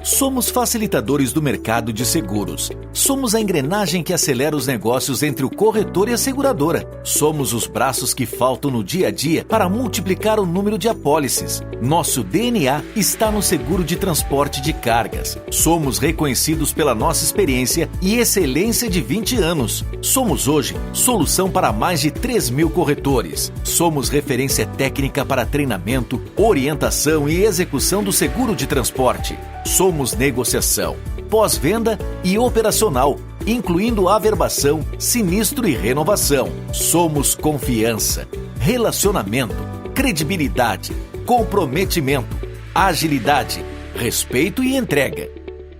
Somos facilitadores do mercado de seguros. Somos a engrenagem que acelera os negócios entre o corretor e a seguradora. Somos os braços que faltam no dia a dia para multiplicar o número de apólices. Nosso DNA está no seguro de transporte de cargas. Somos reconhecidos pela nossa experiência e excelência de 20 anos. Somos hoje solução para mais de 3.000 corretores. Somos referência técnica para treinamento, orientação e execução do seguro de transporte. Somos negociação, pós-venda e operacional, incluindo averbação, sinistro e renovação. Somos confiança, relacionamento, credibilidade, comprometimento, agilidade, respeito e entrega.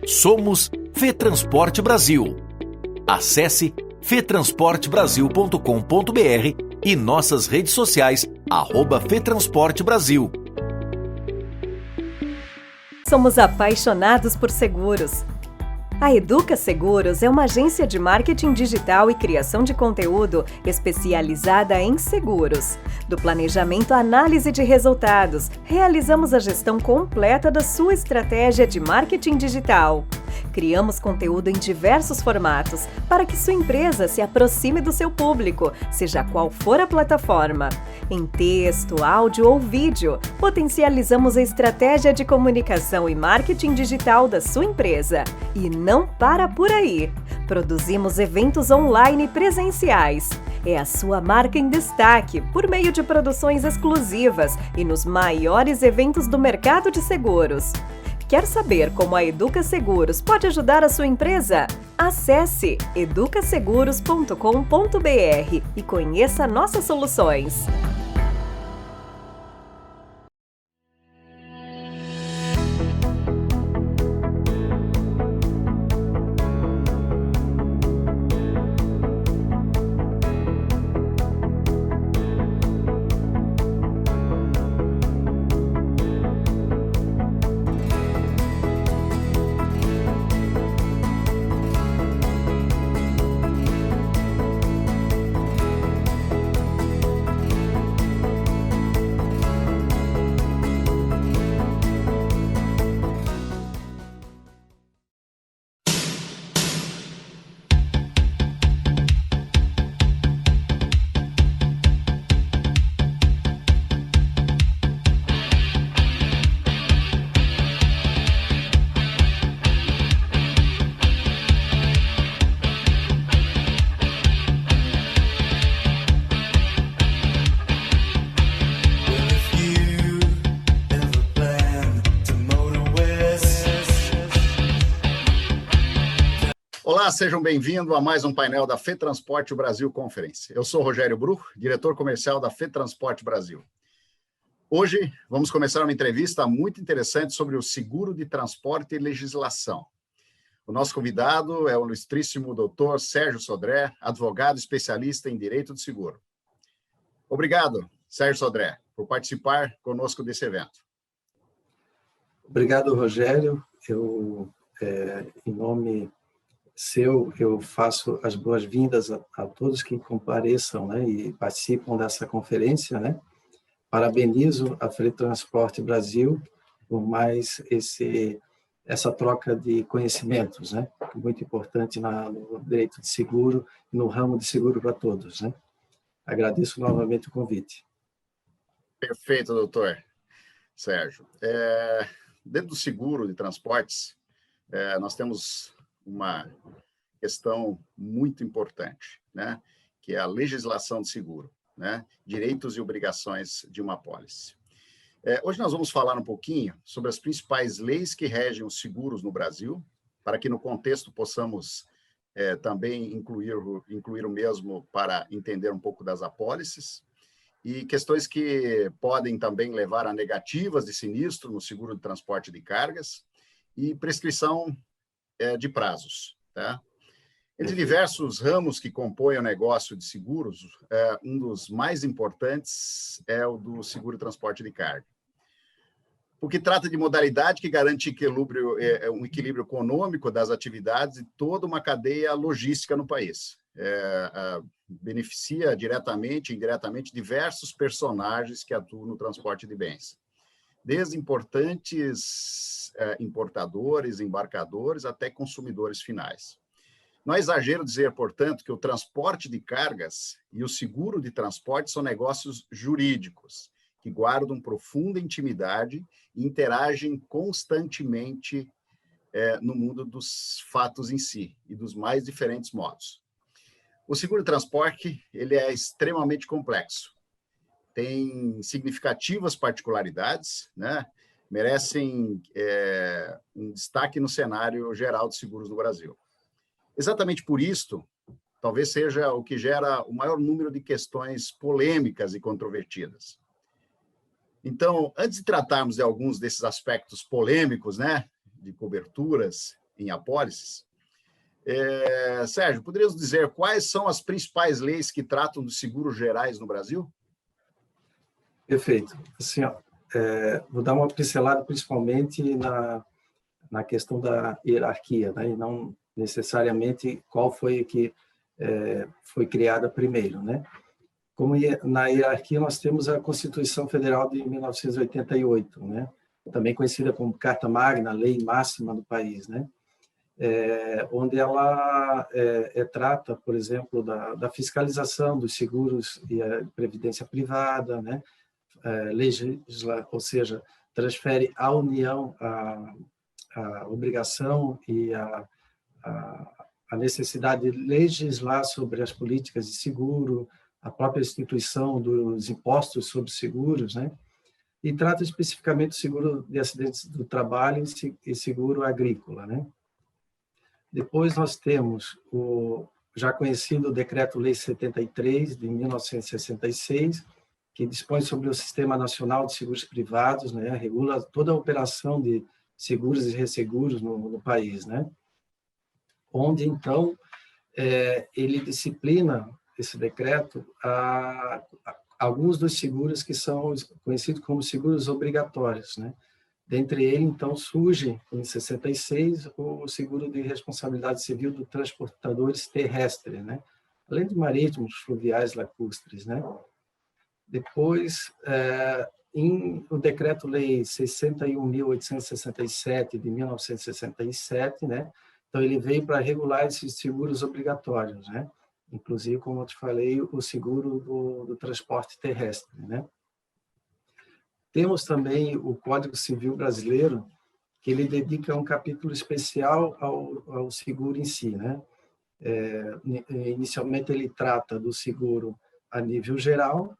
Somos Fetransporte Brasil. Acesse fetransportebrasil.com.br e nossas redes sociais @Fetransporte Brasil. Somos apaixonados por seguros. A Educa Seguros é uma agência de marketing digital e criação de conteúdo especializada em seguros. Do planejamento à análise de resultados, realizamos a gestão completa da sua estratégia de marketing digital. Criamos conteúdo em diversos formatos para que sua empresa se aproxime do seu público, seja qual for a plataforma. Em texto, áudio ou vídeo, potencializamos a estratégia de comunicação e marketing digital da sua empresa. E não para por aí. Produzimos eventos online presenciais. É a sua marca em destaque por meio de produções exclusivas e nos maiores eventos do mercado de seguros. Quer saber como a Educa Seguros pode ajudar a sua empresa? Acesse educaseguros.com.br e conheça nossas soluções. Olá, sejam bem-vindos a mais um painel da Fetransporte Brasil Conference. Eu sou Rogério Bruch, diretor comercial da Fetransporte Brasil. Hoje vamos começar uma entrevista muito interessante sobre o seguro de transporte e legislação. O nosso convidado é o ilustríssimo doutor Sérgio Sodré, advogado especialista em direito do seguro. Obrigado, Sérgio Sodré, por participar conosco desse evento. Obrigado, Rogério. Em nome seu, eu faço as boas-vindas a todos que compareçam, né, e participam dessa conferência, né? Parabenizo a Fetransporte Brasil por mais essa troca de conhecimentos, né? Muito importante no direito de seguro e no ramo de seguro para todos, né? Agradeço novamente o convite. Perfeito, doutor Sérgio. Dentro do seguro de transportes, nós temos uma questão muito importante, né? Que é a legislação de seguro, né? Direitos e obrigações de uma apólice. Hoje nós vamos falar um pouquinho sobre as principais leis que regem os seguros no Brasil, para que no contexto possamos também incluir o mesmo para entender um pouco das apólices, e questões que podem também levar a negativas de sinistro no seguro de transporte de cargas e prescrição de prazos, tá? Entre diversos ramos que compõem o negócio de seguros, um dos mais importantes é o do seguro de transporte de carga, porque trata de modalidade que garante um equilíbrio econômico das atividades de toda uma cadeia logística no país. Beneficia diretamente e indiretamente diversos personagens que atuam no transporte de bens. desde importantes importadores, embarcadores, até consumidores finais. Não é exagero dizer, portanto, que o transporte de cargas e o seguro de transporte são negócios jurídicos, que guardam profunda intimidade e interagem constantemente no mundo dos fatos em si e dos mais diferentes modos. O seguro de transporte ele é extremamente complexo, tem significativas particularidades, né? Merecem um destaque no cenário geral de seguros no Brasil. Exatamente por isto, talvez seja o que gera o maior número de questões polêmicas e controvertidas. Então, antes de tratarmos de alguns desses aspectos polêmicos, né, de coberturas em apólices, Sérgio, poderias dizer quais são as principais leis que tratam dos seguros gerais no Brasil? Perfeito. Assim, ó, vou dar uma pincelada principalmente na questão da hierarquia, né, e não necessariamente qual foi que foi criada primeiro, né? Como na hierarquia nós temos a Constituição Federal de 1988, né? Também conhecida como Carta Magna, lei máxima do país, né? Onde ela trata, por exemplo, da fiscalização dos seguros e a previdência privada, né? Legisla, ou seja, transfere à União a obrigação e a necessidade de legislar sobre as políticas de seguro, a própria instituição dos impostos sobre seguros, né? E trata especificamente do seguro de acidentes do trabalho e seguro agrícola, né? Depois nós temos o já conhecido Decreto-Lei 73, de 1966, que dispõe sobre o Sistema Nacional de Seguros Privados, né? Regula toda a operação de seguros e resseguros no país, né? Onde, então, ele disciplina, esse decreto, alguns dos seguros que são conhecidos como seguros obrigatórios, né? Dentre eles, então, surge, em 66, o seguro de responsabilidade civil dos transportadores terrestres, né? Além de marítimos, fluviais, lacustres, né? Depois, o Decreto-Lei 61.867, de 1967, né? Então, ele veio para regular esses seguros obrigatórios, né? Inclusive, como eu te falei, o seguro do transporte terrestre, né? Temos também o Código Civil Brasileiro, que ele dedica um capítulo especial ao seguro em si, né? Inicialmente, ele trata do seguro a nível geral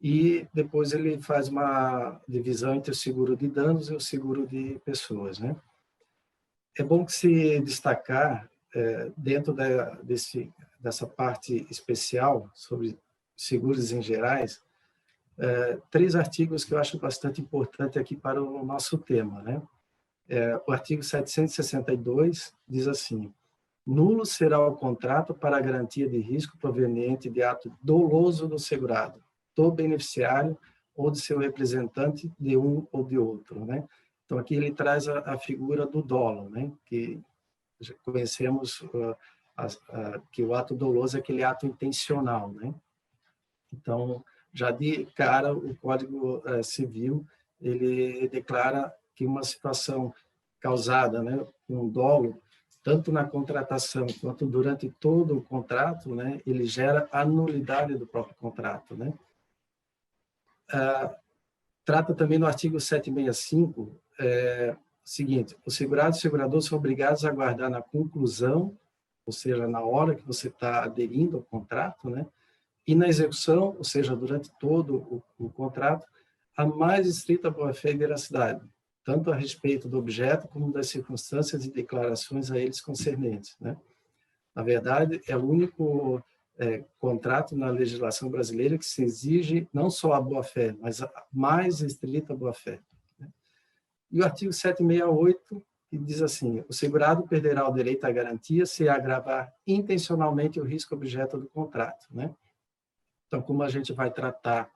e depois ele faz uma divisão entre o seguro de danos e o seguro de pessoas, né? É bom que se destacar, dentro dessa parte especial sobre seguros em gerais, 3 artigos que eu acho bastante importante aqui para o nosso tema, né? O artigo 762 diz assim: nulo será o contrato para a garantia de risco proveniente de ato doloso do segurado, do beneficiário ou de seu representante, de um ou de outro, né? Então, aqui ele traz a figura do dolo, né? Que conhecemos que o ato doloso é aquele ato intencional, né? Então, já de cara, o Código Civil, ele declara que uma situação causada, né, um dolo, tanto na contratação quanto durante todo o contrato, né, ele gera a nulidade do próprio contrato, né? Trata também no artigo 765, o seguinte: os segurados e seguradores são obrigados a aguardar na conclusão, ou seja, na hora que você está aderindo ao contrato, né, e na execução, ou seja, durante todo o contrato, a mais estrita boa-fé e veracidade, tanto a respeito do objeto como das circunstâncias e declarações a eles concernentes, né? Na verdade, é o único contrato na legislação brasileira que se exige não só a boa-fé, mas a mais estrita boa-fé, né? E o artigo 768, que diz assim: o segurado perderá o direito à garantia se agravar intencionalmente o risco objeto do contrato, né? Então, como a gente vai tratar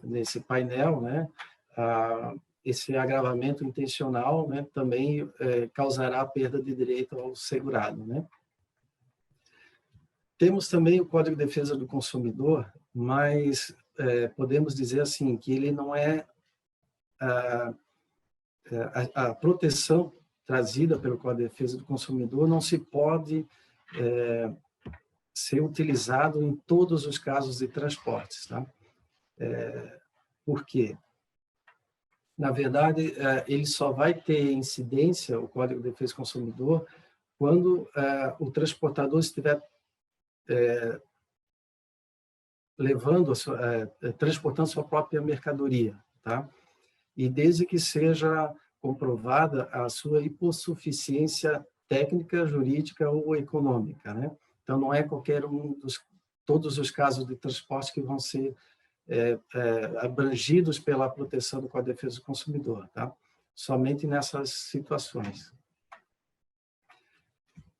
nesse painel, né, esse agravamento intencional, né, também causará a perda de direito ao segurado, né? Temos também o Código de Defesa do Consumidor, mas podemos dizer assim que ele não é a proteção trazida pelo Código de Defesa do Consumidor não se pode ser utilizado em todos os casos de transportes. Tá? Por quê? Na verdade, ele só vai ter incidência, o Código de Defesa do Consumidor, quando o transportador estiver transportando sua própria mercadoria, tá? E desde que seja comprovada a sua hipossuficiência técnica, jurídica ou econômica, né? Então, não é todos os casos de transporte que vão ser abrangidos pela proteção do Código de Defesa do Consumidor, tá? Somente nessas situações.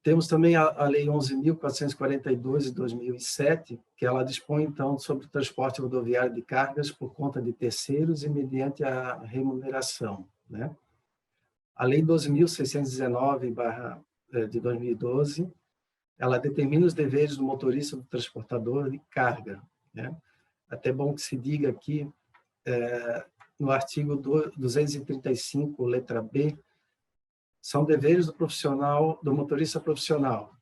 Temos também a Lei 11.442, de 2007, que ela dispõe, então, sobre o transporte rodoviário de cargas por conta de terceiros e mediante a remuneração, né? A Lei 12.619, de 2012, ela determina os deveres do motorista do transportador de carga, né? Até bom que se diga aqui, no artigo 235, letra B, são deveres do motorista profissional.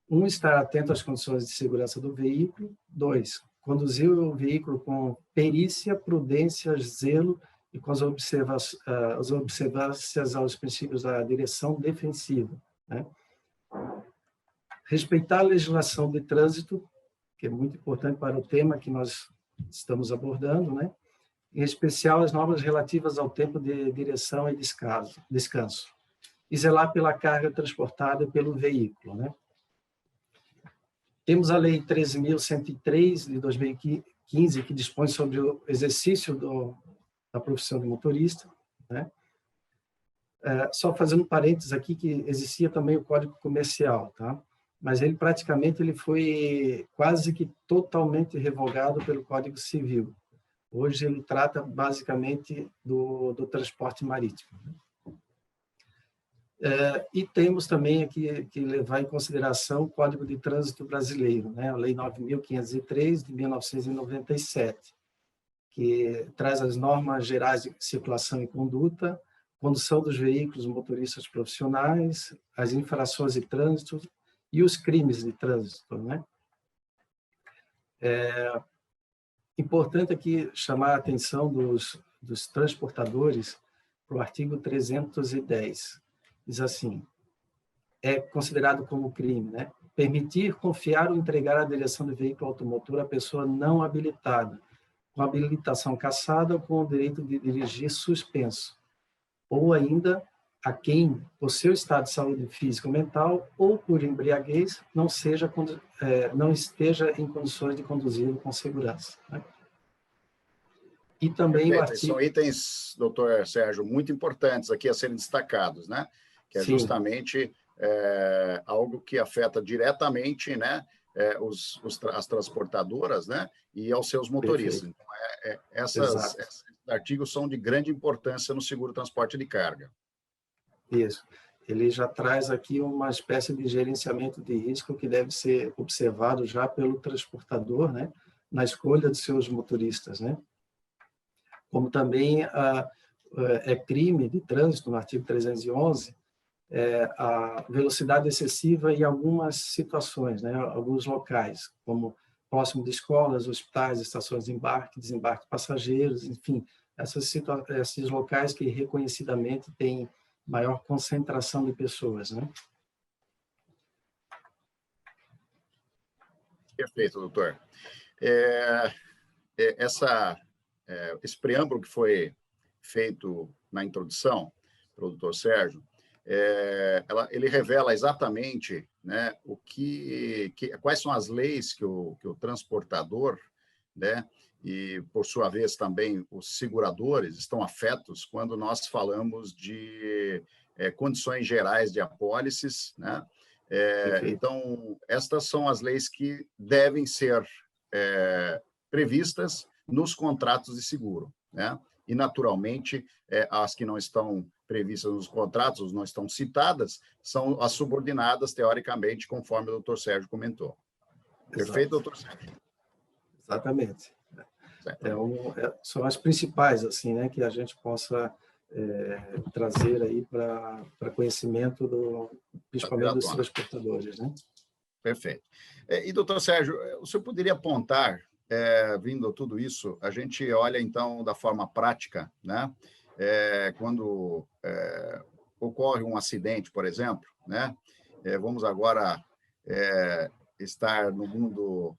1, estar atento às condições de segurança do veículo. 2, conduzir o veículo com perícia, prudência, zelo e com as observâncias aos princípios da direção defensiva, né? Respeitar a legislação de trânsito, que é muito importante para o tema que nós estamos abordando, né? Em especial as normas relativas ao tempo de direção e descanso. E zelar pela carga transportada pelo veículo, né? Temos a Lei 13.103, de 2015, que dispõe sobre o exercício da profissão de motorista, né? Só fazendo um parênteses aqui, que existia também o Código Comercial, tá? Mas ele foi quase que totalmente revogado pelo Código Civil. Hoje ele trata basicamente do transporte marítimo. E temos também aqui que levar em consideração o Código de Trânsito Brasileiro, né? A Lei 9.503, de 1997, que traz as normas gerais de circulação e conduta, condução dos veículos motoristas profissionais, as infrações de trânsito e os crimes de trânsito, né? Importante aqui chamar a atenção dos transportadores para o artigo 310. Diz assim, é considerado como crime, né? Permitir, confiar ou entregar a direção do veículo automotor à pessoa não habilitada, com habilitação cassada ou com o direito de dirigir suspenso, ou ainda a quem, por seu estado de saúde física ou mental, ou por embriaguez, não esteja em condições de conduzi-lo com segurança, né? E também Perfeito. o artigo... São itens, doutor Sérgio, muito importantes aqui a serem destacados, né? Que é justamente algo que afeta diretamente, né, as transportadoras, né, e aos seus motoristas. Perfeito. Então, esses artigos são de grande importância no seguro transporte de carga. Isso. Ele já traz aqui uma espécie de gerenciamento de risco que deve ser observado já pelo transportador, né, na escolha de seus motoristas, né? Como também é crime de trânsito, no artigo 311, a velocidade excessiva em algumas situações, né, alguns locais, como próximo de escolas, hospitais, estações de embarque, desembarque de passageiros, enfim, esses locais que reconhecidamente têm maior concentração de pessoas, né? Perfeito, doutor. Esse preâmbulo que foi feito na introdução pelo doutor Sérgio, ele revela exatamente, né, quais são as leis que o transportador, né, e, por sua vez, também os seguradores estão afetos quando nós falamos de condições gerais de apólices, né? Então, estas são as leis que devem ser previstas nos contratos de seguro, né? E, naturalmente, as que não estão previstas nos contratos, não estão citadas, são as subordinadas, teoricamente, conforme o doutor Sérgio comentou. Perfeito, doutor Sérgio? Exatamente. São as principais, assim, né, que a gente possa trazer aí para conhecimento principalmente dos transportadores, né? Perfeito. E, doutor Sérgio, o senhor poderia apontar, vindo tudo isso, a gente olha, então, da forma prática, né? Quando ocorre um acidente, por exemplo, né? Vamos agora estar no mundo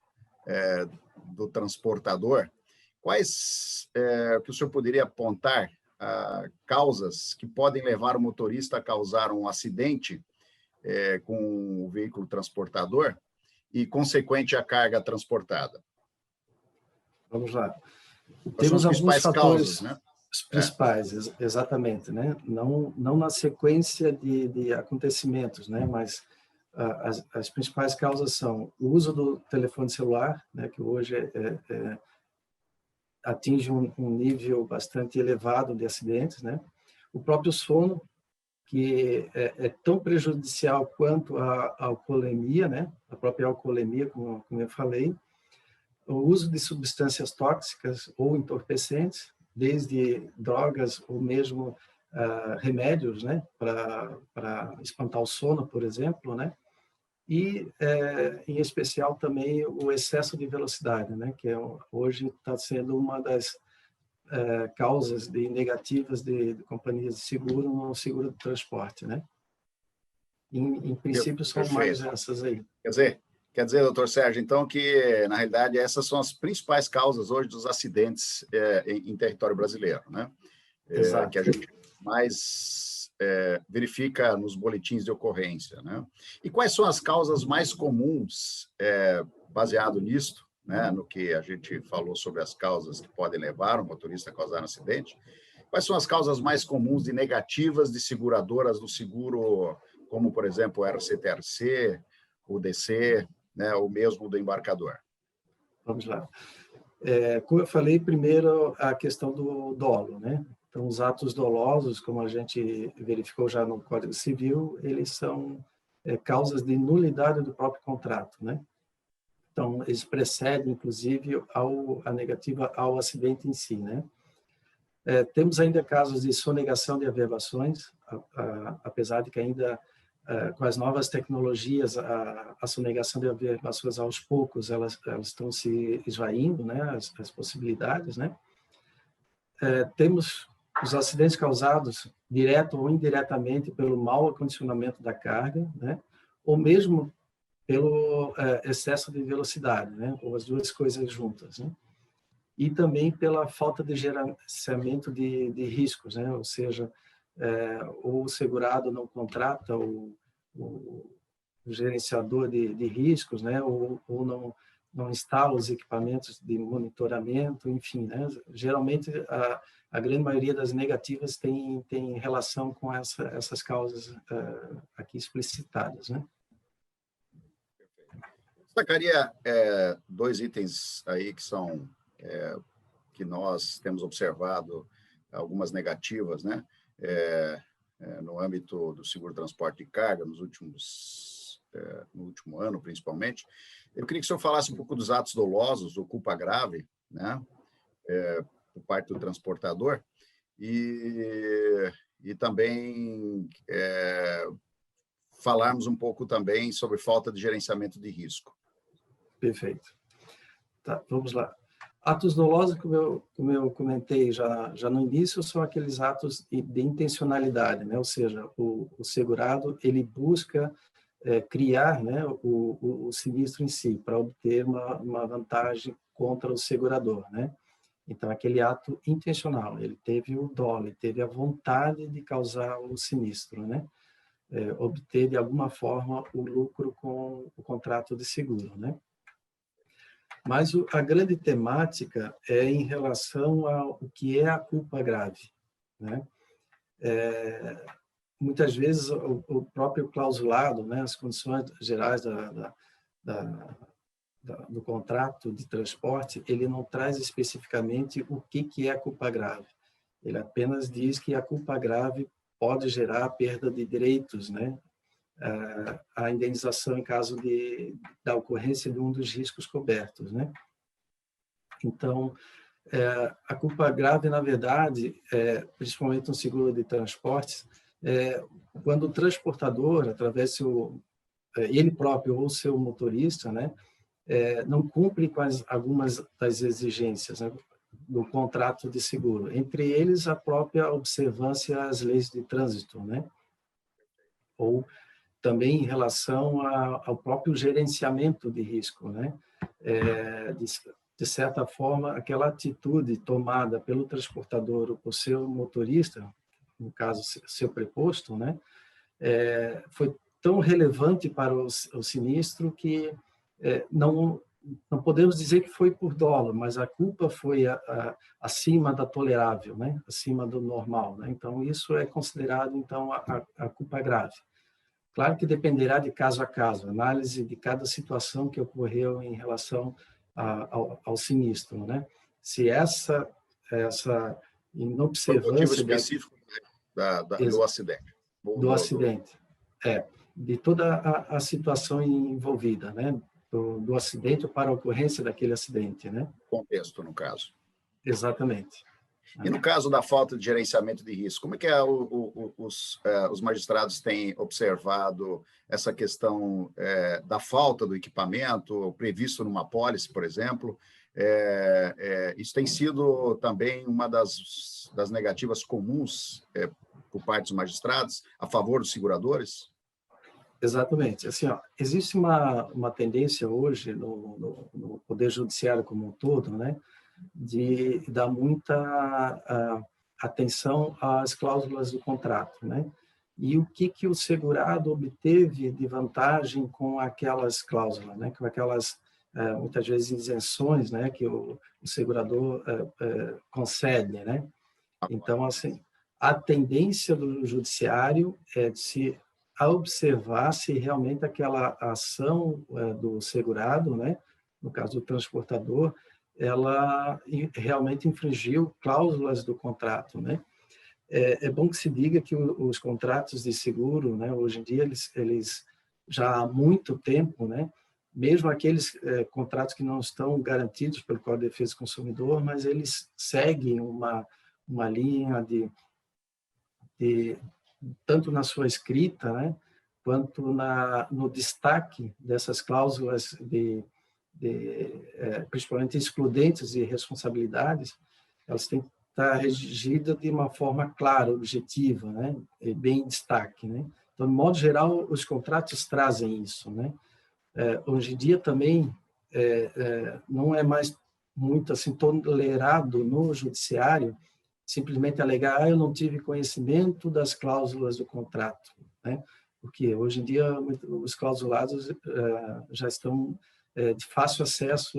do transportador. Quais que o senhor poderia apontar causas que podem levar o motorista a causar um acidente com o veículo transportador e, consequente, a carga transportada? Vamos lá. Quais são Temos as alguns principais fatores causas, né? principais, exatamente, né? Não na sequência de acontecimentos, né? Mas as principais causas são o uso do telefone celular, né? Que hoje atinge um nível bastante elevado de acidentes, né? O próprio sono, que é tão prejudicial quanto a alcoolemia, né? A própria alcoolemia, como eu falei. O uso de substâncias tóxicas ou entorpecentes, desde drogas ou mesmo remédios, né? Para espantar o sono, por exemplo, né? E, em especial, também o excesso de velocidade, né? Que hoje está sendo uma das causas negativas de companhias de seguro no seguro de transporte, né? Em princípio, são mais essas aí. Quer dizer, doutor Sérgio, então, que, na realidade, essas são as principais causas hoje dos acidentes em território brasileiro, né? Exato. Que a gente mais verifica nos boletins de ocorrência, né? E quais são as causas mais comuns, baseado nisto, né, no que a gente falou sobre as causas que podem levar o motorista a causar um acidente? Quais são as causas mais comuns de negativas de seguradoras do seguro, como, por exemplo, o RCTRC, o DC, né, ou mesmo do embarcador? Vamos lá. Como eu falei, primeiro a questão do dolo, né? Então, os atos dolosos, como a gente verificou já no Código Civil, eles são causas de nulidade do próprio contrato, né? Então, eles precedem, inclusive, a negativa ao acidente em si, né? Temos ainda casos de sonegação de averbações, apesar de que ainda, com as novas tecnologias, a sonegação de averbações, aos poucos, elas estão se esvaindo, né? As possibilidades, né? Temos os acidentes causados, direto ou indiretamente, pelo mau acondicionamento da carga, né? Ou mesmo pelo excesso de velocidade, né? Ou as duas coisas juntas, né? E também pela falta de gerenciamento de riscos, né? Ou seja, ou o segurado não contrata o gerenciador de riscos, né? Ou não instala os equipamentos de monitoramento, enfim, né? Geralmente, a grande maioria das negativas tem relação com essas causas aqui explicitadas, né? Destacaria dois itens aí que são que nós temos observado algumas negativas, né? No âmbito do seguro transporte de carga no último ano, principalmente. Eu queria que o senhor falasse um pouco dos atos dolosos, ou culpa grave, né? Por parte do transportador, e também falarmos um pouco também sobre falta de gerenciamento de risco. Perfeito. Tá, vamos lá. Atos dolosos, como eu comentei já no início, são aqueles atos de intencionalidade, né? Ou seja, o segurado ele busca criar, né, o sinistro em si, para obter uma vantagem contra o segurador, né? Então, aquele ato intencional, ele teve o dolo, ele teve a vontade de causar o sinistro, né? Obter, de alguma forma, o lucro com o contrato de seguro, né? Mas a grande temática é em relação ao que é a culpa grave, né? Muitas vezes o próprio clausulado, né, as condições gerais do contrato de transporte, ele não traz especificamente o que é a culpa grave. Ele apenas diz que a culpa grave pode gerar perda de direitos, né? A indenização em caso da ocorrência de um dos riscos cobertos, né? Então, A culpa grave, na verdade, principalmente no seguro de transportes, quando o transportador, através ele próprio ou seu motorista, né, não cumpre com algumas das exigências, né, do contrato de seguro, entre eles a própria observância às leis de trânsito, né, ou também em relação ao próprio gerenciamento de risco, né, de certa forma, aquela atitude tomada pelo transportador ou por seu motorista, no caso, seu preposto, né, foi tão relevante para o sinistro que não podemos dizer que foi por dolo, mas a culpa foi acima da tolerável, né, acima do normal, né? Então, isso é considerado, então, a culpa grave. Claro que dependerá de caso a caso, análise de cada situação que ocorreu em relação ao sinistro, né? Se essa inobservância... O motivo específico do acidente. Do acidente, de toda a situação envolvida, né? Do acidente para a ocorrência daquele acidente, né? Contexto, no caso. Exatamente. E no caso da falta de gerenciamento de risco, como é que os magistrados têm observado essa questão da falta do equipamento previsto numa apólice, por exemplo? Isso tem sido também uma das negativas comuns por parte dos magistrados a favor dos seguradores? Exatamente. Assim, existe uma tendência hoje no Poder Judiciário como um todo, né, de dar muita atenção às cláusulas do contrato, né? E o que o segurado obteve de vantagem com aquelas cláusulas, né? Com aquelas, muitas vezes, isenções, né? Que o segurador concede, né? Então, assim, a tendência do judiciário é de se observar se realmente aquela ação do segurado, né? No caso do transportador, ela realmente infringiu cláusulas do contrato, né? É bom que se diga que os contratos de seguro, né, hoje em dia, eles já há muito tempo, né, mesmo aqueles contratos que não estão garantidos pelo Código de Defesa do Consumidor, mas eles seguem uma linha de tanto na sua escrita, né, quanto no destaque dessas cláusulas principalmente excludentes de responsabilidades, elas têm que estar regidas de uma forma clara, objetiva, né? E bem em destaque, né? Então, de modo geral, os contratos trazem isso, né? Hoje em dia também não é mais muito assim tolerado no judiciário simplesmente alegar eu não tive conhecimento das cláusulas do contrato, né? Porque hoje em dia os clausulados já estão de fácil acesso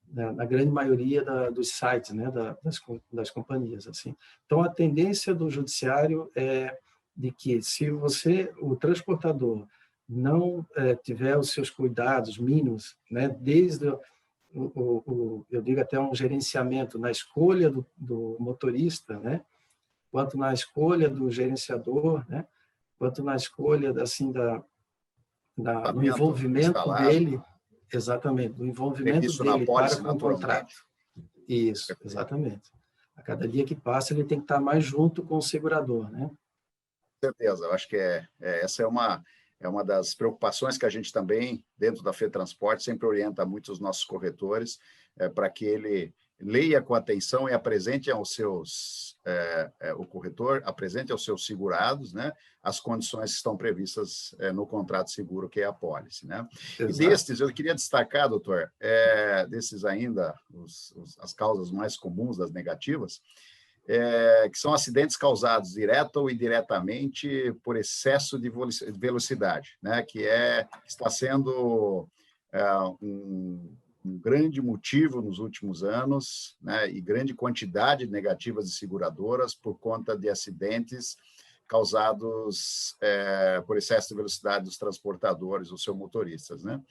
na grande maioria dos sites, né, das companhias, assim. Então, a tendência do judiciário é de que, se o transportador, não tiver os seus cuidados mínimos, né, desde eu digo até um gerenciamento na escolha do motorista, né, quanto na escolha do gerenciador, né, quanto na escolha do envolvimento dele, exatamente, do envolvimento dele para com o contrato. Isso, exatamente. A cada dia que passa, ele tem que estar mais junto com o segurador, né? Com certeza, eu acho que essa é uma das preocupações que a gente também, dentro da FETransporte, sempre orienta muito os nossos corretores, para que ele leia com atenção e apresente aos seus, o corretor apresente aos seus segurados, né, as condições que estão previstas no contrato de seguro, que é a pólice, né? Exato. E destes, eu queria destacar, doutor, desses ainda, as causas mais comuns das negativas, que são acidentes causados direta ou indiretamente por excesso de velocidade, né, que está sendo um grande motivo nos últimos anos, né, e grande quantidade de negativas de seguradoras por conta de acidentes causados por excesso de velocidade dos transportadores, os seus motoristas, né?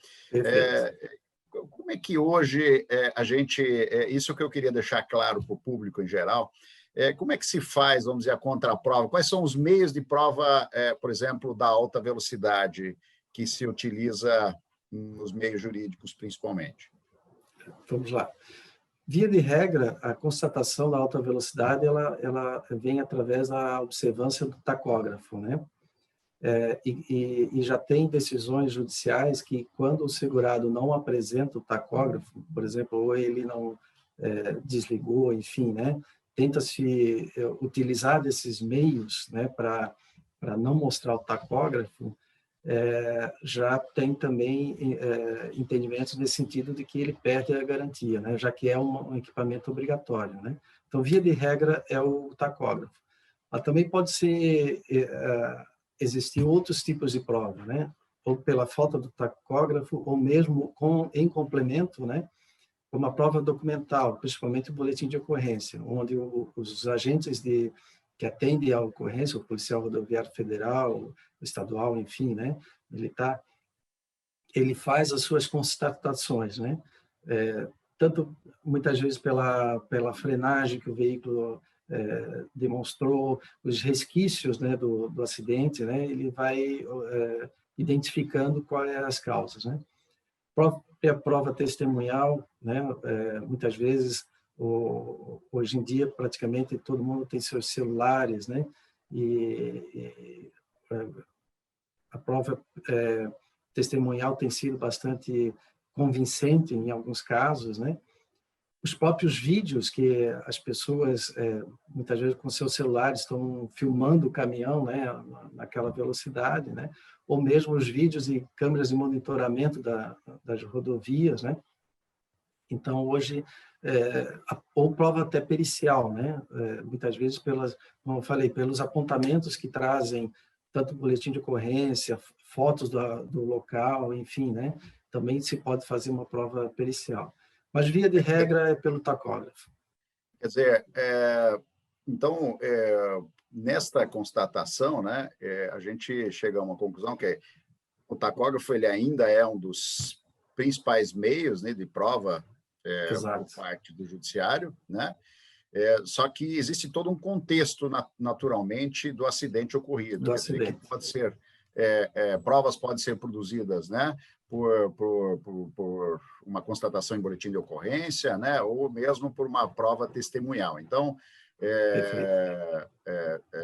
Como é que hoje a gente... isso que eu queria deixar claro para o público em geral, como é que se faz, vamos dizer, a contraprova? Quais são os meios de prova, por exemplo, da alta velocidade que se utiliza nos meios jurídicos, principalmente? Vamos lá. Via de regra, a constatação da alta velocidade ela vem através da observância do tacógrafo, né? E já tem decisões judiciais que, quando o segurado não apresenta o tacógrafo, por exemplo, ou ele não desligou, enfim, né? Tenta-se utilizar desses meios, né, para não mostrar o tacógrafo. Já tem também entendimentos nesse sentido de que ele perde a garantia, né? Já que é um equipamento obrigatório, né? Então, via de regra, é o tacógrafo. Mas também pode ser existir outros tipos de prova, né? Ou pela falta do tacógrafo, ou mesmo em complemento, né? Uma prova documental, principalmente o boletim de ocorrência, onde os agentes que atendem à ocorrência, o policial rodoviário federal, estadual, enfim, né, militar, ele faz as suas constatações, né? Tanto muitas vezes pela frenagem que o veículo demonstrou, os resquícios, né, do acidente, né? Ele vai identificando quais as causas, né? Própria prova testemunhal, né? Muitas vezes, hoje em dia, praticamente todo mundo tem seus celulares, né? E a prova testemunhal tem sido bastante convincente em alguns casos, né? Os próprios vídeos que as pessoas, muitas vezes com seus celulares, estão filmando o caminhão, né, naquela velocidade, né? Ou mesmo os vídeos e câmeras de monitoramento das rodovias, né? Então, hoje, ou prova até pericial, né? Muitas vezes, como eu falei, pelos apontamentos que trazem tanto boletim de ocorrência, fotos do local, enfim, né? Também se pode fazer uma prova pericial. Mas, via de regra, é pelo tacógrafo. Quer dizer, então, nesta constatação, né, a gente chega a uma conclusão que o tacógrafo ele ainda é um dos principais meios, né, de prova por parte do judiciário, né? Só que existe todo um contexto, naturalmente, do acidente ocorrido. Do acidente. Que pode ser, provas podem ser produzidas, né, por uma constatação em boletim de ocorrência, né, ou mesmo por uma prova testemunhal. Então,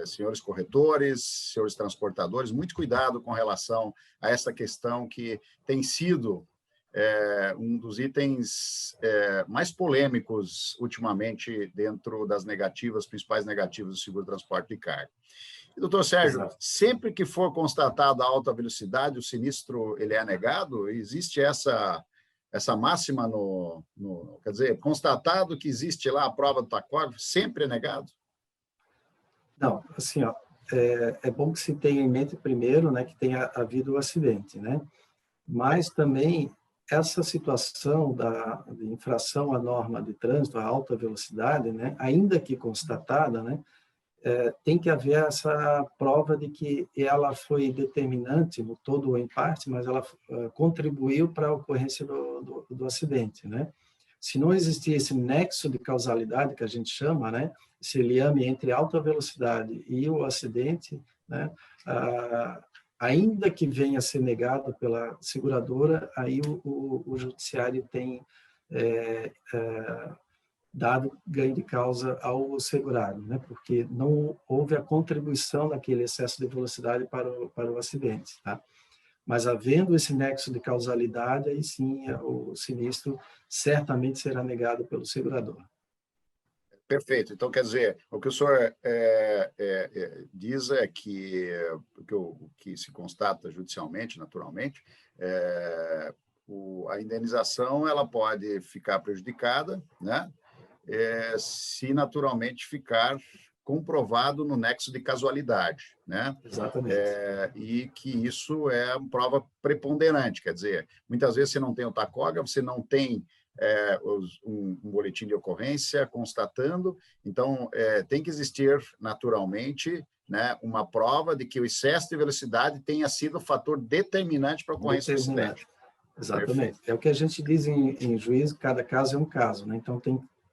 senhores corretores, senhores transportadores, muito cuidado com relação a essa questão que tem sido um dos itens mais polêmicos ultimamente dentro das principais negativas do seguro transporte de carga. E, doutor Sérgio, Exato. Sempre que for constatada a alta velocidade, o sinistro ele é negado? Existe essa máxima quer dizer, constatado que existe lá a prova do tacógrafo, sempre é negado? Não, assim, ó, é bom que se tenha em mente primeiro, né, que tenha havido o acidente, né? Mas também essa situação de infração à norma de trânsito, a alta velocidade, né, ainda que constatada, né, tem que haver essa prova de que ela foi determinante, no todo ou em parte, mas ela contribuiu para a ocorrência do acidente, né? Se não existir esse nexo de causalidade, que a gente chama, né, esse liame entre alta velocidade e o acidente, né, ainda que venha a ser negado pela seguradora, aí o judiciário tem dado ganho de causa ao segurado, né? Porque não houve a contribuição daquele excesso de velocidade para o acidente, tá? Mas havendo esse nexo de causalidade, aí sim o sinistro certamente será negado pelo segurador. Perfeito. Então, quer dizer, o que o senhor diz é que o que se constata judicialmente, naturalmente, a indenização ela pode ficar prejudicada, né? Se naturalmente ficar comprovado no nexo de casualidade, né? Exatamente. E que isso é uma prova preponderante, quer dizer, muitas vezes você não tem o tacógrafo, você não tem um boletim de ocorrência constatando, então tem que existir naturalmente, né, uma prova de que o excesso de velocidade tenha sido o fator determinante para a ocorrência do acidente. Exatamente. Perfeito. É o que a gente diz em juízo, cada caso é um caso, né? Então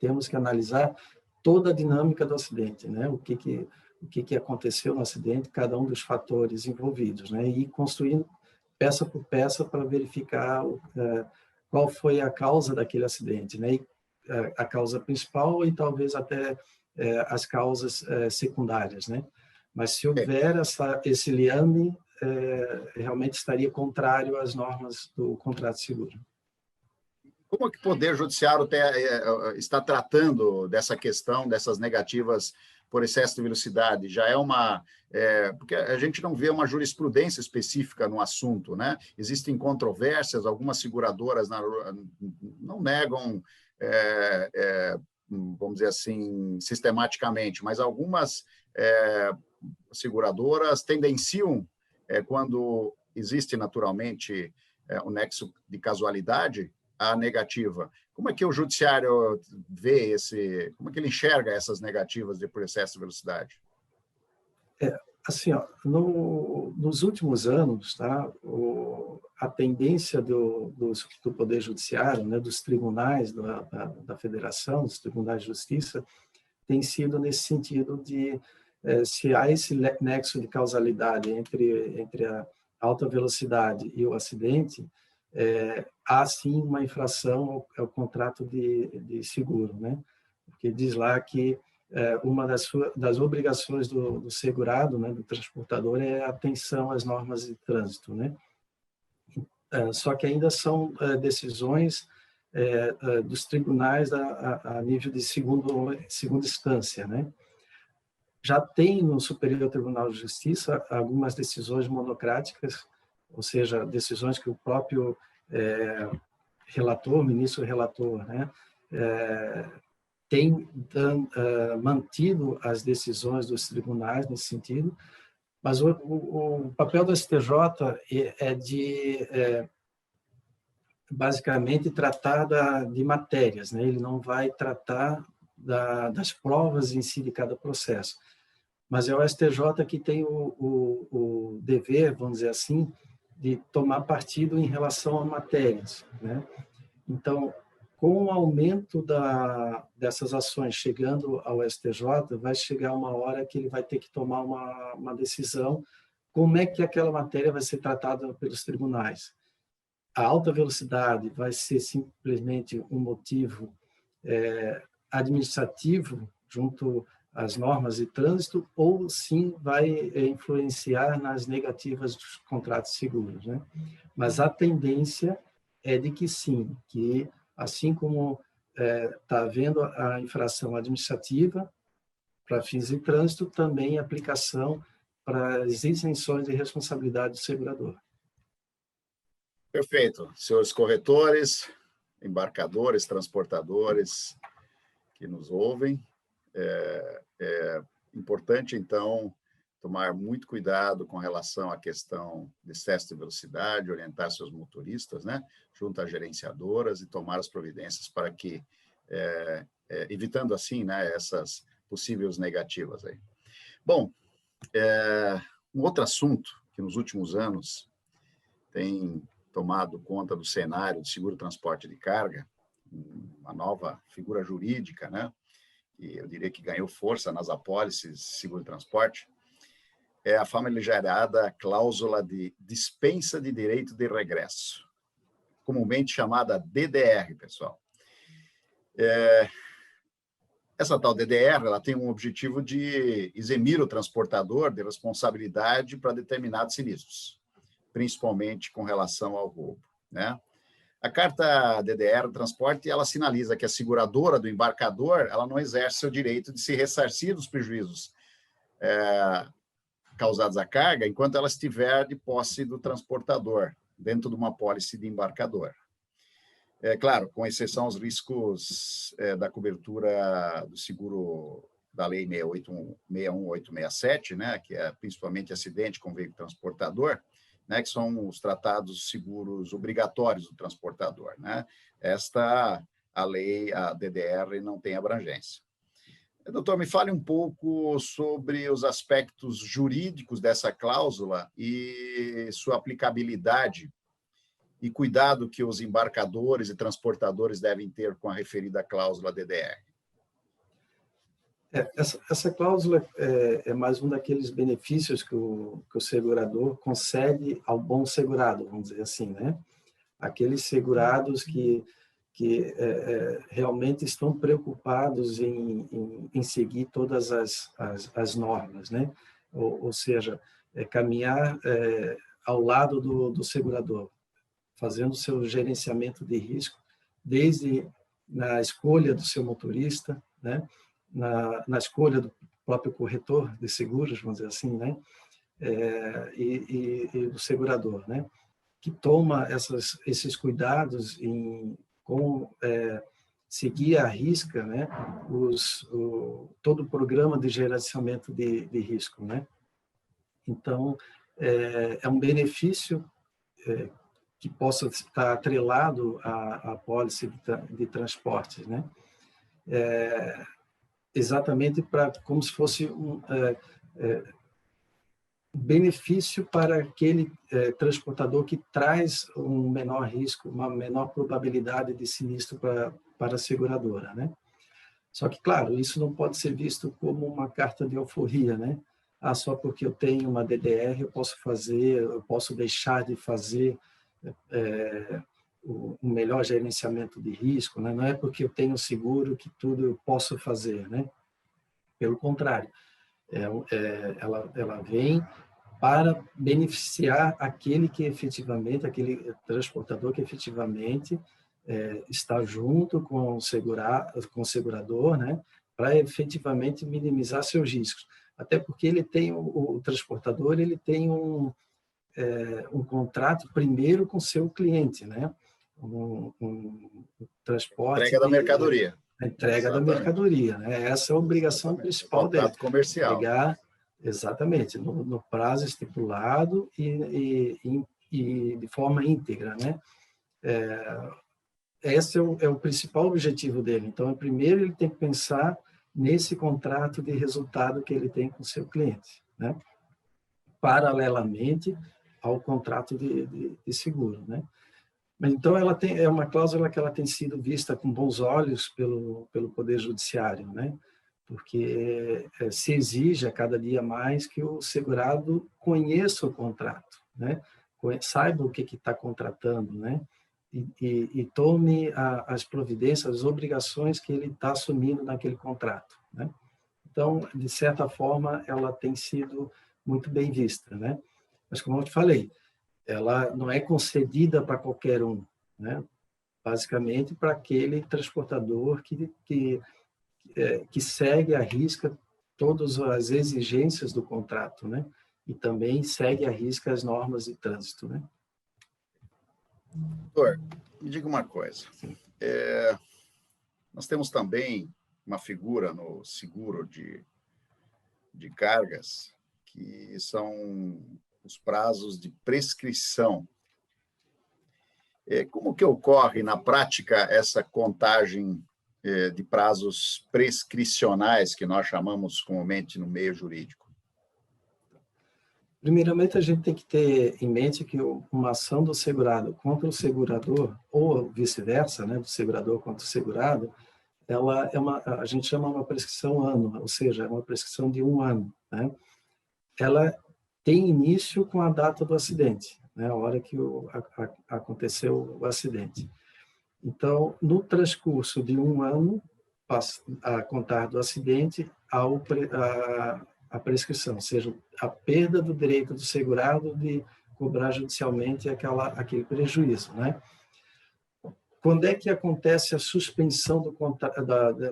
temos que analisar toda a dinâmica do acidente, né? O que aconteceu no acidente, cada um dos fatores envolvidos, né? E ir construindo peça por peça para verificar qual foi a causa daquele acidente, né? E a causa principal e talvez até as causas secundárias, né? Mas se houver esse liame, realmente estaria contrário às normas do contrato de seguro. Como é que o Poder Judiciário está tratando dessa questão, dessas negativas por excesso de velocidade? Já é uma... porque a gente não vê uma jurisprudência específica no assunto, né? Existem controvérsias, algumas seguradoras não negam, vamos dizer assim, sistematicamente, mas algumas seguradoras tendenciam, quando existe naturalmente o nexo de casualidade, a negativa. Como é que o judiciário vê como é que ele enxerga essas negativas de por excesso de velocidade? Assim, ó, nos últimos anos, tá, a tendência do Poder Judiciário, né, dos tribunais da Federação, dos tribunais de justiça, tem sido nesse sentido de se há esse nexo de causalidade entre a alta velocidade e o acidente, há sim uma infração ao contrato de seguro, né? Porque diz lá que uma das obrigações do segurado, né, do transportador, é a atenção às normas de trânsito, né? Só que ainda são decisões dos tribunais a nível de segunda instância, né? Já tem no Superior Tribunal de Justiça algumas decisões monocráticas, ou seja, decisões que o próprio ministro relator, né, tem mantido as decisões dos tribunais nesse sentido, mas o papel do STJ é de, basicamente, tratar de matérias, né? Ele não vai tratar das provas em si de cada processo, mas é o STJ que tem o dever, vamos dizer assim, de tomar partido em relação a matérias, né? Então, com o aumento dessas ações chegando ao STJ, vai chegar uma hora que ele vai ter que tomar uma decisão, como é que aquela matéria vai ser tratada pelos tribunais. A alta velocidade vai ser simplesmente um motivo administrativo junto às normas de trânsito, ou sim vai influenciar nas negativas dos contratos seguros, né? Mas a tendência é de que sim, que assim como está havendo a infração administrativa para fins de trânsito, também aplicação para as isenções de responsabilidade do segurador. Perfeito. Senhores corretores, embarcadores, transportadores que nos ouvem, é importante, então, tomar muito cuidado com relação à questão de excesso de velocidade, orientar seus motoristas, né, junto às gerenciadoras, e tomar as providências para que, evitando assim, né, essas possíveis negativas aí. Bom, um outro assunto que nos últimos anos tem tomado conta do cenário de seguro transporte de carga, uma nova figura jurídica, né, e eu diria que ganhou força nas apólices de seguro-transporte, é a famigerada cláusula de dispensa de direito de regresso, comumente chamada DDR, pessoal. Essa tal DDR, ela tem um objetivo de eximir o transportador de responsabilidade para determinados sinistros, principalmente com relação ao roubo, né? A carta DDR Transporte, ela sinaliza que a seguradora do embarcador, ela não exerce o direito de se ressarcir dos prejuízos causados à carga enquanto ela estiver de posse do transportador, dentro de uma apólice de embarcador. Claro, com exceção aos riscos da cobertura do seguro da Lei 61867, né, que é principalmente acidente com veículo transportador, né, que são os tratados seguros obrigatórios do transportador, né? A lei, a DDR, não tem abrangência. Doutor, me fale um pouco sobre os aspectos jurídicos dessa cláusula e sua aplicabilidade e cuidado que os embarcadores e transportadores devem ter com a referida cláusula DDR. Essa cláusula é mais um daqueles benefícios que o segurador concede ao bom segurado, vamos dizer assim, né? Aqueles segurados que que realmente estão preocupados em seguir todas as normas, né? Ou seja, caminhar ao lado do segurador, fazendo o seu gerenciamento de risco, desde na escolha do seu motorista, né? Na escolha do próprio corretor de seguros, vamos dizer assim, né? E do segurador, né? Que toma esses cuidados com seguir à risca, né? Todo o programa de gerenciamento de risco, né? Então, é um benefício que possa estar atrelado à apólice de transportes, né? Exatamente como se fosse um benefício para aquele transportador que traz um menor risco, uma menor probabilidade de sinistro para a seguradora, né? Só que, claro, isso não pode ser visto como uma carta de alforria, né? Só porque eu tenho uma DDR eu posso deixar de fazer o melhor gerenciamento de risco, né? Não é porque eu tenho seguro que tudo eu posso fazer, né? Pelo contrário, ela vem para beneficiar aquele transportador que efetivamente está junto com o segurador, né, para efetivamente minimizar seus riscos. Até porque ele tem o transportador, ele tem um contrato primeiro com seu cliente, né, um transporte Entrega da mercadoria. A entrega da mercadoria, né? Essa é a obrigação principal dele. Contrato comercial. Entregar, exatamente, no prazo estipulado e de forma íntegra, né? Esse é o principal objetivo dele. Então, primeiro ele tem que pensar nesse contrato de resultado que ele tem com o seu cliente, né? Paralelamente ao contrato de seguro, né? Então, é uma cláusula que ela tem sido vista com bons olhos pelo Poder Judiciário, né? Porque se exige a cada dia mais que o segurado conheça o contrato, né? Saiba o que está contratando, né? E tome as providências, as obrigações que ele está assumindo naquele contrato, né? Então, de certa forma, ela tem sido muito bem vista, né? Mas, como eu te falei, ela não é concedida para qualquer um, né? Basicamente para aquele transportador que segue à risca todas as exigências do contrato, né? E também segue à risca as normas de trânsito, né? Doutor, me diga uma coisa. Nós temos também uma figura no seguro de cargas, que são os prazos de prescrição. Como que ocorre na prática essa contagem de prazos prescricionais, que nós chamamos comumente no meio jurídico? Primeiramente, a gente tem que ter em mente que uma ação do segurado contra o segurador, ou vice-versa, né, do segurador contra o segurado, ela a gente chama uma prescrição ano, ou seja, é uma prescrição de 1 ano, né? Ela tem início com a data do acidente, né, a hora que aconteceu o acidente. Então, no transcurso de 1 ano, a contar do acidente, a prescrição, ou seja, a perda do direito do segurado de cobrar judicialmente aquele prejuízo, né? Quando é que acontece a suspensão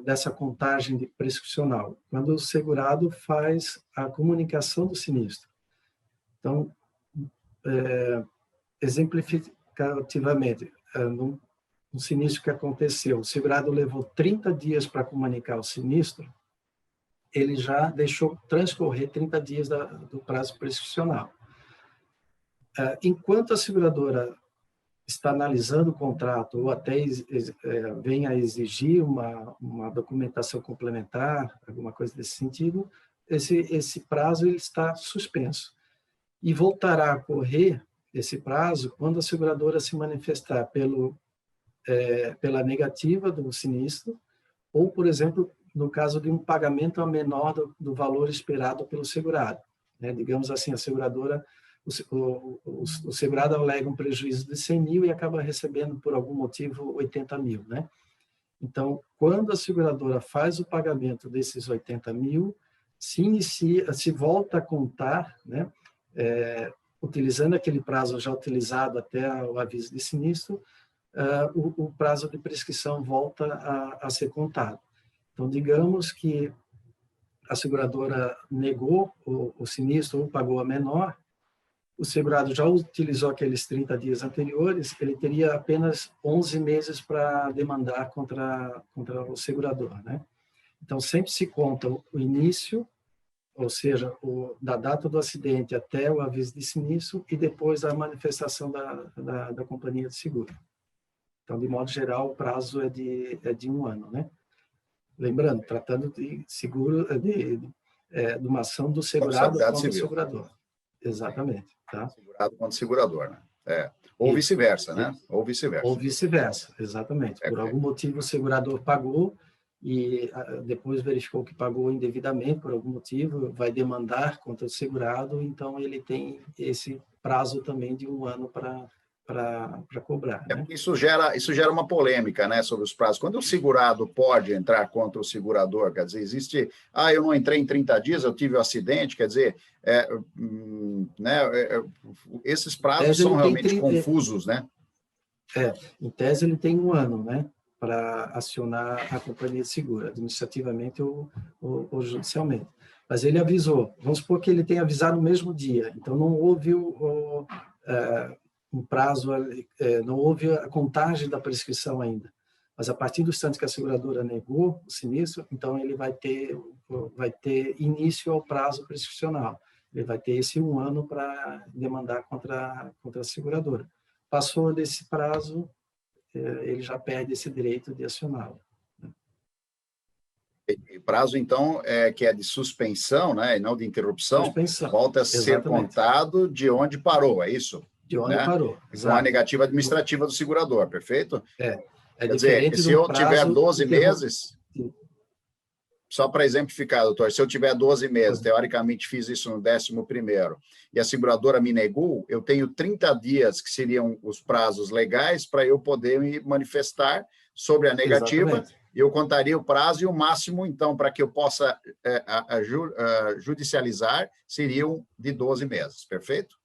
dessa contagem prescricional? Quando o segurado faz a comunicação do sinistro. Então, exemplificativamente, no sinistro que aconteceu, o segurado levou 30 dias para comunicar o sinistro, ele já deixou transcorrer 30 dias do prazo prescricional. Enquanto a seguradora está analisando o contrato ou até vem a exigir uma documentação complementar, alguma coisa desse sentido, esse prazo ele está suspenso. E voltará a correr esse prazo quando a seguradora se manifestar pela negativa do sinistro ou, por exemplo, no caso de um pagamento a menor do valor esperado pelo segurado, né? Digamos assim, a seguradora o segurado alega um prejuízo de 100 mil e acaba recebendo, por algum motivo, 80 mil, né? Então, quando a seguradora faz o pagamento desses 80 mil, se volta a contar, né, utilizando aquele prazo já utilizado até o aviso de sinistro, o prazo de prescrição volta a ser contado. Então, digamos que a seguradora negou o sinistro ou pagou a menor, o segurado já utilizou aqueles 30 dias anteriores, ele teria apenas 11 meses para demandar contra o segurador, né? Então, sempre se conta o início, ou seja, da data do acidente até o aviso de sinistro e depois a manifestação da companhia de seguro. Então, de modo geral, o prazo é de 1 ano, né? Lembrando, tratando de seguro, de uma ação do segurado contra o segurador. Exatamente. Tá? Segurado contra o segurador, né? Ou vice-versa, né? Ou vice-versa. Ou vice-versa, exatamente. Por algum motivo o segurador pagou e depois verificou que pagou indevidamente, por algum motivo, vai demandar contra o segurado, então ele tem esse prazo também de 1 ano para cobrar. Né? Isso gera uma polêmica, né, sobre os prazos. Quando o segurado pode entrar contra o segurador, quer dizer, existe, eu não entrei em 30 dias, eu tive um acidente, quer dizer, esses prazos são realmente confusos, né? Em tese ele tem 1 ano, né, para acionar a companhia de seguro, administrativamente ou judicialmente. Mas ele avisou, vamos supor que ele tenha avisado no mesmo dia, então não houve um prazo, não houve a contagem da prescrição ainda. Mas a partir do instante que a seguradora negou o sinistro, então ele vai ter início ao prazo prescricional. Ele vai ter esse 1 ano para demandar contra a seguradora. Passou desse prazo, ele já perde esse direito de acioná-lo. Prazo, então, que é de suspensão, né, e não de interrupção, volta a ser contado de onde parou, é isso? De onde parou. Com a negativa administrativa do segurador, perfeito? Quer dizer, se eu tiver 12 meses, só para exemplificar, doutor, se eu tiver 12 meses, teoricamente fiz isso no 11º, e a seguradora me negou, eu tenho 30 dias, que seriam os prazos legais, para eu poder me manifestar sobre a negativa. Exatamente. Eu contaria o prazo e o máximo, então, para que eu possa judicializar, seriam de 12 meses, perfeito?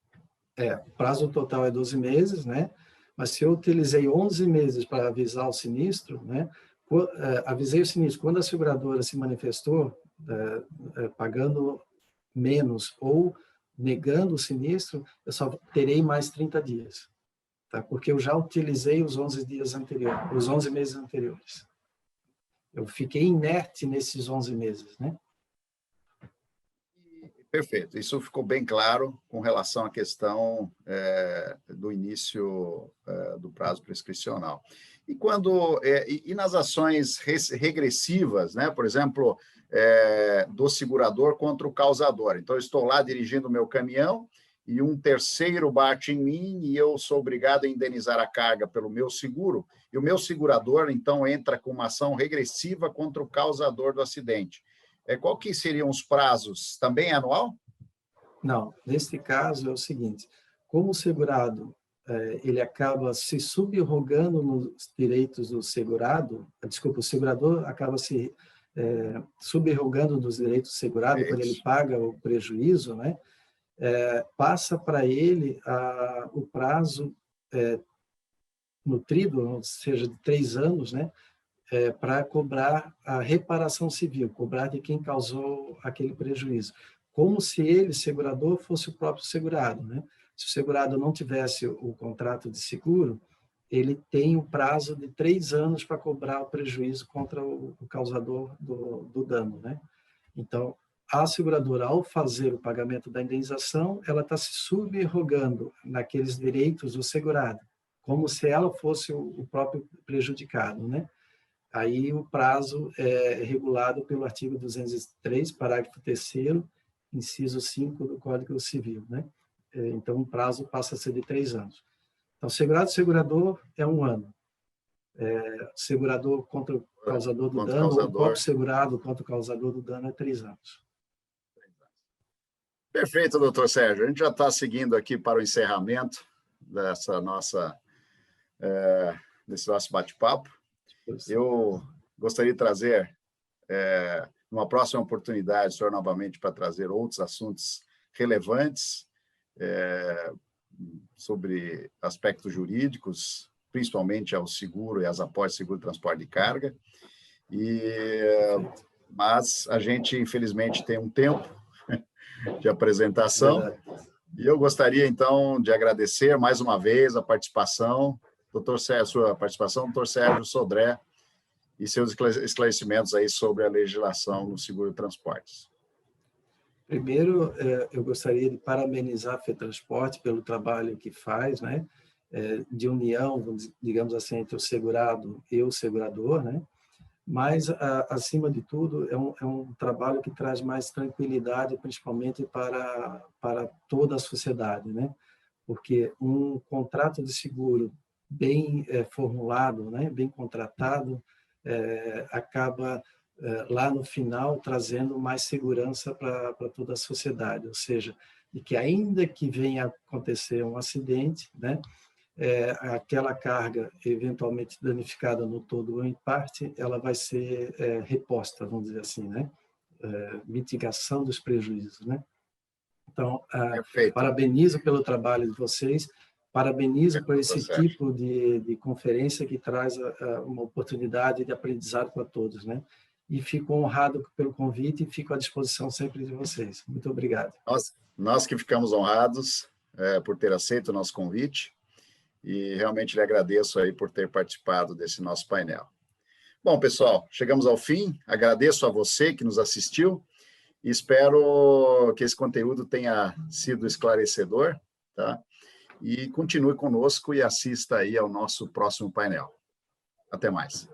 O prazo total é 12 meses, né? Mas se eu utilizei 11 meses para avisar o sinistro, né? Avisei o sinistro, quando a seguradora se manifestou, pagando menos ou negando o sinistro, eu só terei mais 30 dias, tá? Porque eu já utilizei os 11 dias anteriores, os 11 meses anteriores. Eu fiquei inerte nesses 11 meses, né? Perfeito, isso ficou bem claro com relação à questão do início do prazo prescricional. E quando e nas ações regressivas, né? Por exemplo, do segurador contra o causador. Então, eu estou lá dirigindo o meu caminhão e um terceiro bate em mim e eu sou obrigado a indenizar a carga pelo meu seguro, e o meu segurador, então, entra com uma ação regressiva contra o causador do acidente. Qual que seriam os prazos? Também anual? Não, neste caso é o seguinte, como o segurado ele acaba se subrogando nos direitos do segurado, o segurador acaba se subrogando nos direitos do segurado quando ele paga o prejuízo, né? Passa para ele o prazo nutrido, ou seja, de 3 anos, né? Para cobrar a reparação civil, cobrar de quem causou aquele prejuízo. Como se ele, segurador, fosse o próprio segurado, né? Se o segurado não tivesse o contrato de seguro, ele tem o prazo de 3 anos para cobrar o prejuízo contra o causador do dano, né? Então, a seguradora, ao fazer o pagamento da indenização, ela está se subrogando naqueles direitos do segurado, como se ela fosse o próprio prejudicado, né? Aí o prazo é regulado pelo artigo 203, parágrafo 3º, inciso 5 do Código Civil, né? Então, o prazo passa a ser de 3 anos. Então, segurado e segurador é 1 ano. Segurador contra o causador do dano, ou o próprio segurado contra o causador do dano é 3 anos. Perfeito, doutor Sérgio. A gente já está seguindo aqui para o encerramento desse nosso bate-papo. Eu gostaria de trazer, numa próxima oportunidade, o senhor novamente para trazer outros assuntos relevantes sobre aspectos jurídicos, principalmente ao seguro e às apólices de seguro de transporte de carga. Mas a gente, infelizmente, tem um tempo de apresentação. E eu gostaria, então, de agradecer mais uma vez a participação, sua participação, doutor Sérgio Sodré, e seus esclarecimentos aí sobre a legislação no seguro de transportes. Primeiro, eu gostaria de parabenizar a FETransporte pelo trabalho que faz, né, de união, digamos assim, entre o segurado e o segurador, né, mas, acima de tudo, é um trabalho que traz mais tranquilidade, principalmente para toda a sociedade, né, porque um contrato de seguro bem formulado, né, bem contratado, acaba lá no final trazendo mais segurança para toda a sociedade, ou seja, de que ainda que venha a acontecer um acidente, né, aquela carga eventualmente danificada no todo ou em parte, ela vai ser reposta, vamos dizer assim, né, mitigação dos prejuízos, né. Então, parabenizo pelo trabalho de vocês, parabenizo por esse tipo de conferência que traz uma oportunidade de aprendizado para todos, né? E fico honrado pelo convite e fico à disposição sempre de vocês. Muito obrigado. Nós que ficamos honrados por ter aceito o nosso convite e realmente lhe agradeço aí por ter participado desse nosso painel. Bom, pessoal, chegamos ao fim. Agradeço a você que nos assistiu e espero que esse conteúdo tenha sido esclarecedor, tá? E continue conosco e assista aí ao nosso próximo painel. Até mais.